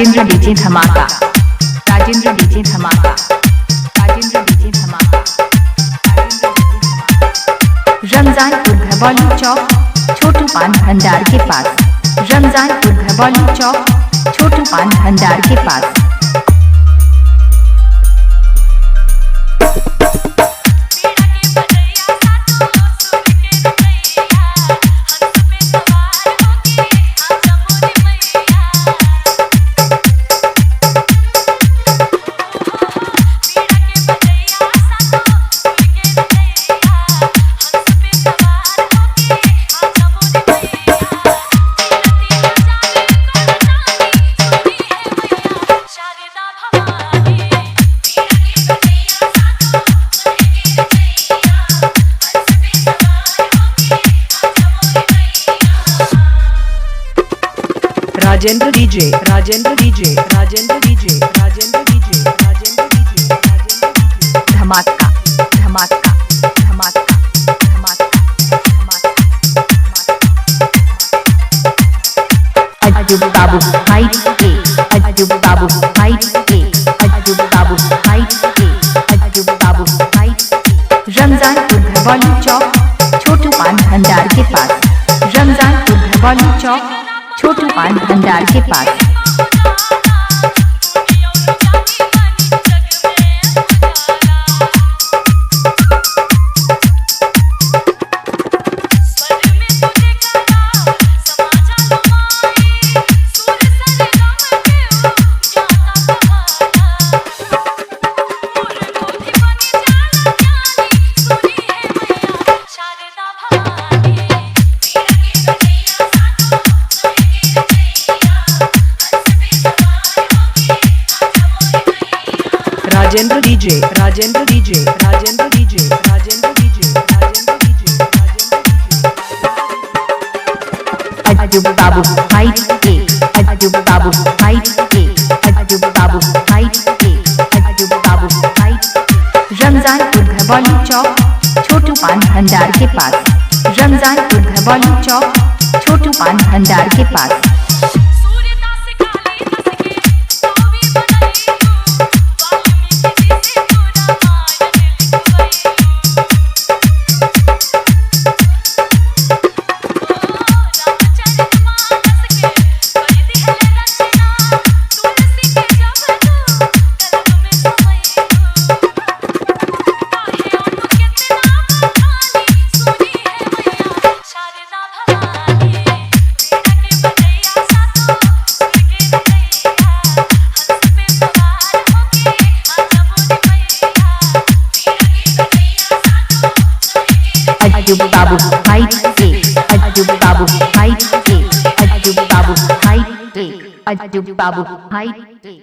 Rajendra DJ धमाका, Rajendra DJ धमाका, Rajendra DJ धमाका, रमजानपुर घरवाली चौक छोटू पान भंडार के पास, रमजानपुर घरवाली चौक छोटू पान भंडार के पास। Rajendra DJ, Rajendra DJ, Rajendra DJ, Rajendra DJ, Rajendra DJ, Rajendra DJ, धमाका धमाका धमाका धमाका धमाका। अजूब बाबू हाइट के, अजूब बाबू हाइट के, अजूब बाबू हाइट के, अजूब बाबू हाइट के। रमजानपुर घरवाली चौक छोटू पान भंडार के पास, रमजानपुर घरवाली चौक छोटू पान भंडार के पास। Rajendra DJ, Rajendra DJ, Rajendra DJ, Rajendra DJ, Rajendra DJ, Rajendra DJ. अजूब बाबू हाइट के, अजूब बाबू हाइट के, अजूब बाबू हाइट के, अजूब बाबू हाइट के। रमजानपुर घरवाली चौक छोटू पान भंडार के पास, रमजानपुर घरवाली चौक छोटू पान भंडार के पास। अजूब बाबू हाइट के, अजूब बाबू हाइट के, अजूब बाबू हाइट के, अजूब बाबू हाइट के।